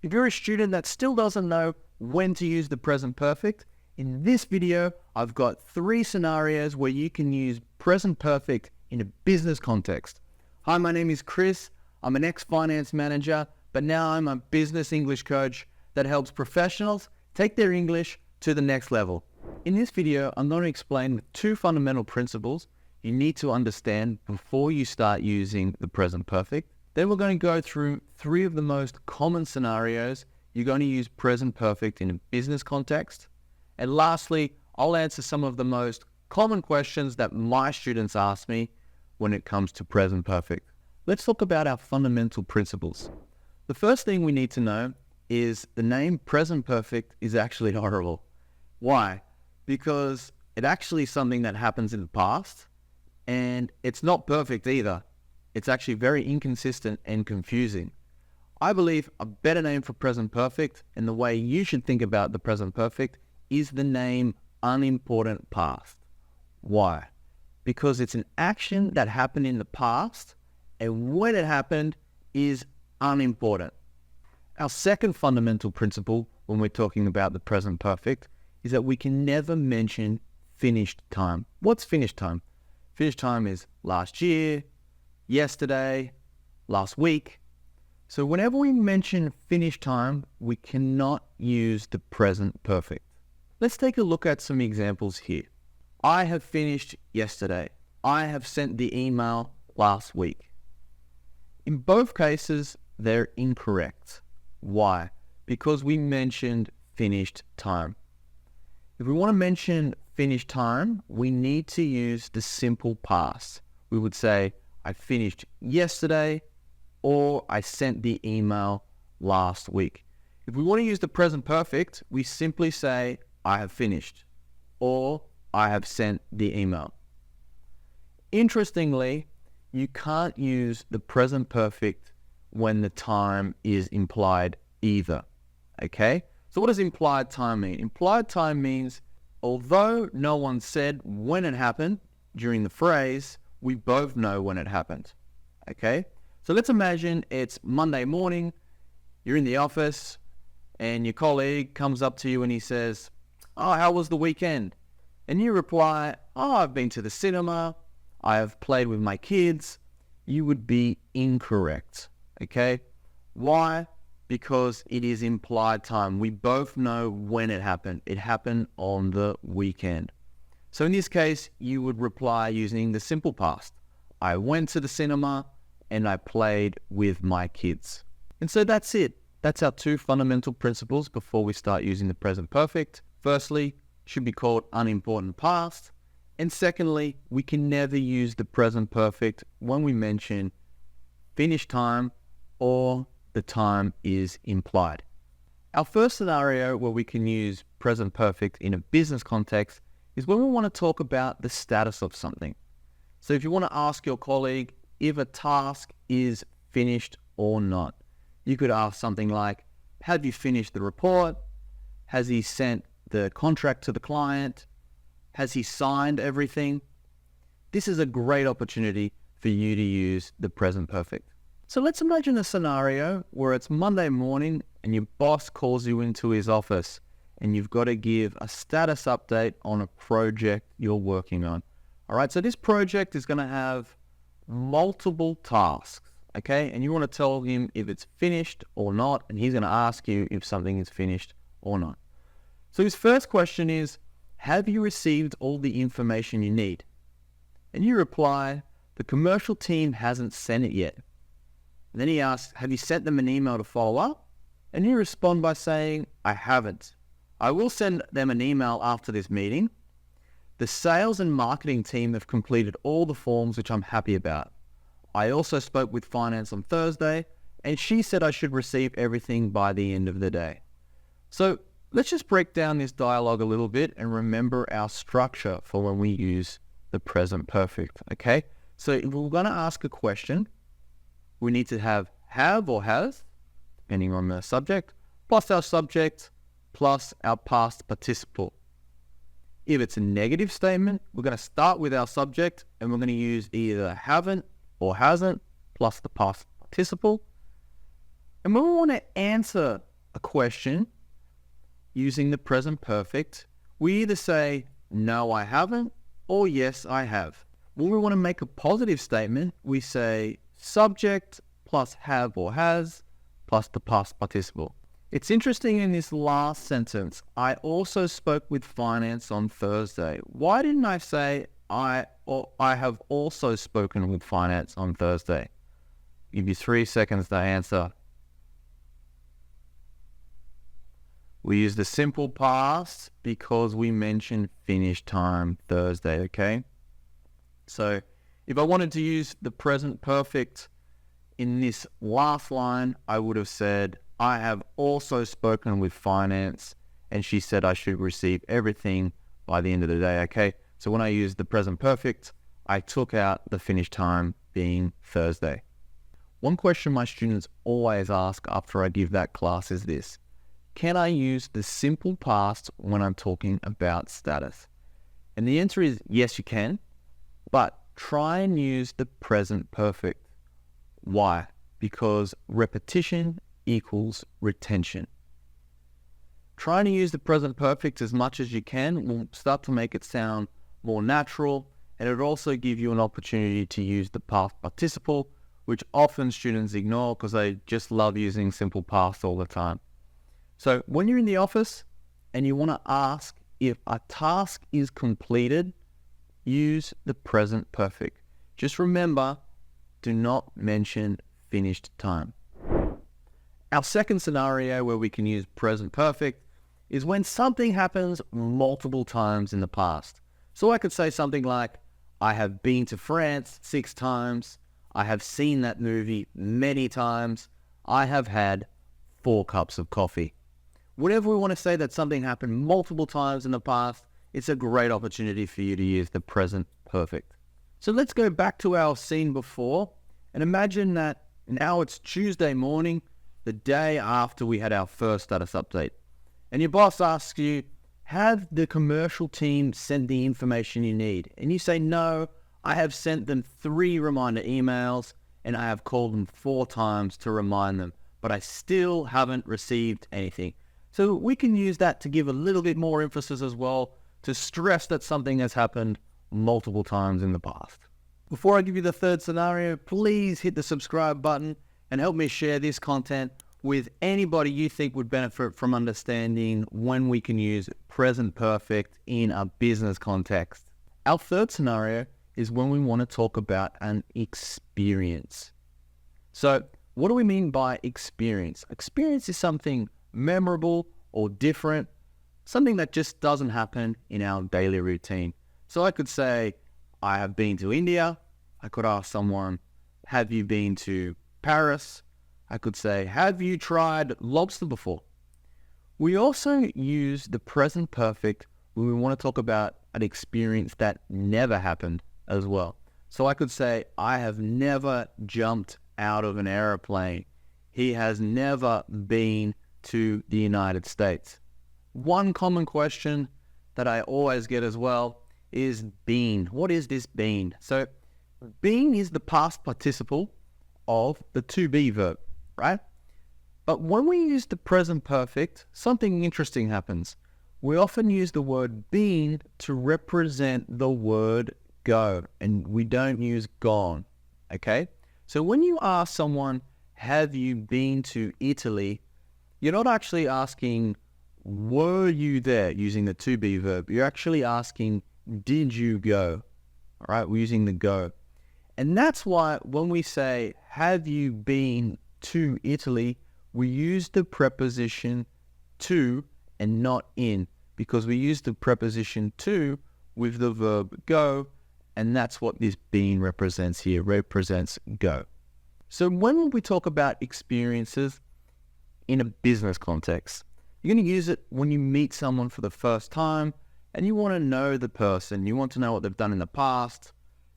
If you're a student that still doesn't know when to use the present perfect, in this video, I've got 3 scenarios where you can use present perfect in a business context. Hi, my name is Chris. I'm an ex-finance manager, but now I'm a business English coach that helps professionals take their English to the next level. In this video, I'm going to explain the 2 fundamental principles you need to understand before you start using the present perfect. Then we're going to go through 3 of the most common scenarios you're going to use present perfect in a business context. And lastly, I'll answer some of the most common questions that my students ask me when it comes to present perfect. Let's talk about our fundamental principles. The first thing we need to know is the name present perfect is actually horrible. Why? Because it's actually something that happens in the past, and it's not perfect either. It's actually very inconsistent and confusing. I believe a better name for present perfect, and the way you should think about the present perfect, is the name unimportant past. Why? Because it's an action that happened in the past, and when it happened is unimportant. Our second fundamental principle when we're talking about the present perfect is that we can never mention finished time. What's finished time? Finished time is last year, yesterday, last week. So whenever we mention finished time, we cannot use the present perfect. Let's take a look at some examples here. I have finished yesterday. I have sent the email last week. In both cases, they're incorrect. Why? Because we mentioned finished time. If we want to mention finished time, we need to use the simple past. We would say, I finished yesterday, or I sent the email last week. If we want to use the present perfect, we simply say, I have finished, or I have sent the email. Interestingly, you can't use the present perfect when the time is implied either, okay? So what does implied time mean? Implied time means, although no one said when it happened during the phrase, we both know when it happened, okay? So let's imagine it's Monday morning, you're in the office, and your colleague comes up to you and he says, oh, how was the weekend? And you reply, oh, I've been to the cinema, I have played with my kids. You would be incorrect, okay? Why? Because it is implied time. We both know when it happened. It happened on the weekend. So in this case, you would reply using the simple past. I went to the cinema and I played with my kids. And so that's it. That's our 2 fundamental principles before we start using the present perfect. Firstly, should be called unimportant past. And secondly, we can never use the present perfect when we mention finished time or the time is implied. Our first scenario where we can use present perfect in a business context is when we want to talk about the status of something. So if you want to ask your colleague if a task is finished or not, you could ask something like, have you finished the report? Has he sent the contract to the client? Has he signed everything? This is a great opportunity for you to use the present perfect. So let's imagine a scenario where it's Monday morning and your boss calls you into his office and you've got to give a status update on a project you're working on. All right, so this project is going to have multiple tasks, okay? And you want to tell him if it's finished or not, and he's going to ask you if something is finished or not. So his first question is, have you received all the information you need? And you reply, the commercial team hasn't sent it yet. And then he asks, have you sent them an email to follow up? And you respond by saying, I haven't. I will send them an email after this meeting. The sales and marketing team have completed all the forms, which I'm happy about. I also spoke with finance on Thursday, and she said I should receive everything by the end of the day. So let's just break down this dialogue a little bit and remember our structure for when we use the present perfect, okay? So if we're going to ask a question, we need to have or has, depending on the subject, plus our subject, plus our past participle. If it's a negative statement, we're going to start with our subject and we're going to use either haven't or hasn't plus the past participle. And when we want to answer a question using the present perfect, we either say, no, I haven't, or yes, I have. When we want to make a positive statement, we say subject plus have or has plus the past participle. It's interesting in this last sentence, I also spoke with finance on Thursday. Why didn't I say I have also spoken with finance on Thursday? Give you 3 seconds to answer. We use the simple past because we mentioned finish time Thursday, okay? So if I wanted to use the present perfect in this last line, I would have said, I have also spoken with finance and she said I should receive everything by the end of the day, okay? So when I use the present perfect, I took out the finish time being Thursday. One question my students always ask after I give that class is this: can I use the simple past when I'm talking about status? And the answer is yes, you can, but try and use the present perfect. Why? Because repetition equals retention. Trying to use the present perfect as much as you can will start to make it sound more natural, and it'll also give you an opportunity to use the past participle, which often students ignore because they just love using simple past all the time. So when you're in the office and you want to ask if a task is completed, use the present perfect. Just remember, do not mention finished time. Our second scenario where we can use present perfect is when something happens multiple times in the past. So I could say something like, I have been to France 6 times. I have seen that movie many times. I have had 4 cups of coffee. Whenever we want to say that something happened multiple times in the past, it's a great opportunity for you to use the present perfect. So let's go back to our scene before and imagine that now it's Tuesday morning, the day after we had our first status update. And your boss asks you, have the commercial team sent the information you need? And you say, no, I have sent them 3 reminder emails and I have called them 4 times to remind them, but I still haven't received anything. So we can use that to give a little bit more emphasis as well, to stress that something has happened multiple times in the past. Before I give you the third scenario, please hit the subscribe button and help me share this content with anybody you think would benefit from understanding when we can use present perfect in a business context. Our third scenario is when we want to talk about an experience. So what do we mean by experience? Experience is something memorable or different, something that just doesn't happen in our daily routine. So I could say, I have been to India. I could ask someone, have you been to Paris? I could say, have you tried lobster before? We also use the present perfect when we want to talk about an experience that never happened as well. So I could say, I have never jumped out of an airplane. He has never been to the United States. One common question that I always get as well is been. What is this been? So been is the past participle of the to be verb, right? But when we use the present perfect, something interesting happens. We often use the word been to represent the word go, and we don't use gone, okay? So when you ask someone, have you been to Italy? You're not actually asking, were you there, using the to be verb. You're actually asking, did you go? All right, we're using the go. And that's why when we say, have you been to Italy, we use the preposition to and not in, because we use the preposition to with the verb go, and that's what this been represents here, represents go. So when we talk about experiences in a business context, you're going to use it when you meet someone for the first time and you want to know the person, you want to know what they've done in the past,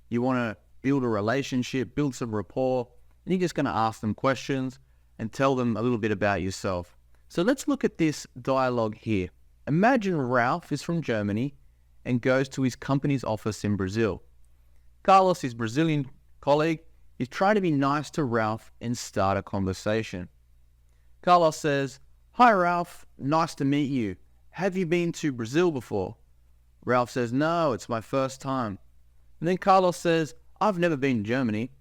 you want to build a relationship, build some rapport, and you're just going to ask them questions and tell them a little bit about yourself. So let's look at this dialogue here. Imagine Ralph is from Germany and goes to his company's office in Brazil. Carlos, his Brazilian colleague, is trying to be nice to Ralph and start a conversation. Carlos says, "Hi Ralph, nice to meet you. Have you been to Brazil before?" Ralph says, "No, it's my first time." And then Carlos says, "I've never been to Germany."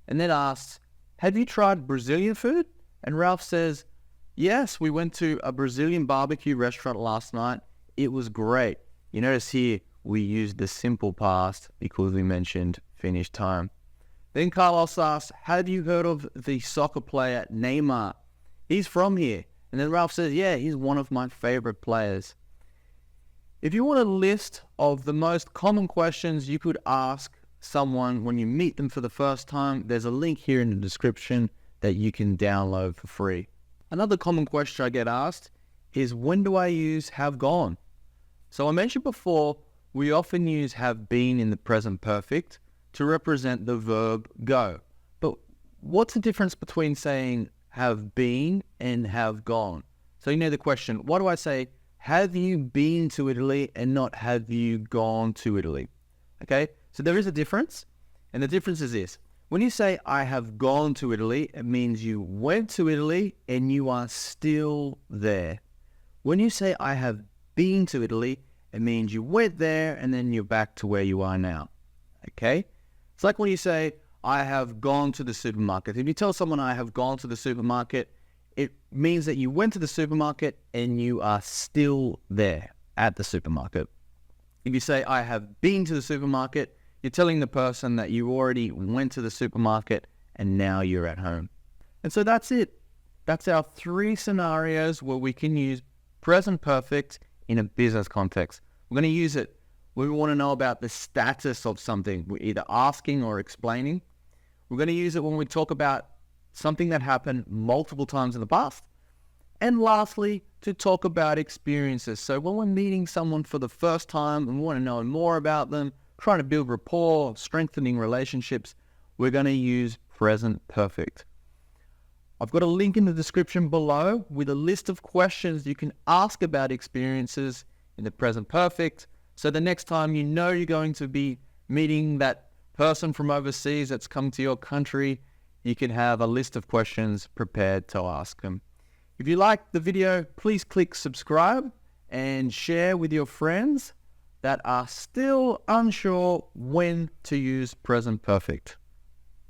And then asks, "Have you tried Brazilian food?" And Ralph says, "Yes, we went to a Brazilian barbecue restaurant last night. It was great." You notice here we used the simple past because we mentioned finished time. Then Carlos asks, "Have you heard of the soccer player Neymar? He's from here." And then Ralph says, "Yeah, he's one of my favorite players." If you want a list of the most common questions you could ask someone when you meet them for the first time, there's a link here in the description that you can download for free. Another common question I get asked is, when do I use have gone? So I mentioned before, we often use have been in the present perfect to represent the verb go. But what's the difference between saying have been and have gone? So you know the question, why do I say have you been to Italy and not have you gone to Italy? Okay, so there is a difference, and the difference is this. When you say I have gone to Italy, it means you went to Italy and you are still there. When you say I have been to Italy, it means you went there and then you're back to where you are now. Okay? It's like when you say I have gone to the supermarket. If you tell someone I have gone to the supermarket, it means that you went to the supermarket and you are still there at the supermarket. If you say I have been to the supermarket, you're telling the person that you already went to the supermarket and now you're at home. And so that's it. That's our 3 scenarios where we can use present perfect in a business context. We're going to use it when we want to know about the status of something. We're either asking or explaining. We're going to use it when we talk about something that happened multiple times in the past. And lastly, to talk about experiences. So when we're meeting someone for the first time and we want to know more about them, trying to build rapport, strengthening relationships, we're going to use present perfect. I've got a link in the description below with a list of questions you can ask about experiences in the present perfect. So the next time you know you're going to be meeting that person from overseas that's come to your country, you can have a list of questions prepared to ask them. If you liked the video, please click subscribe and share with your friends that are still unsure when to use present perfect.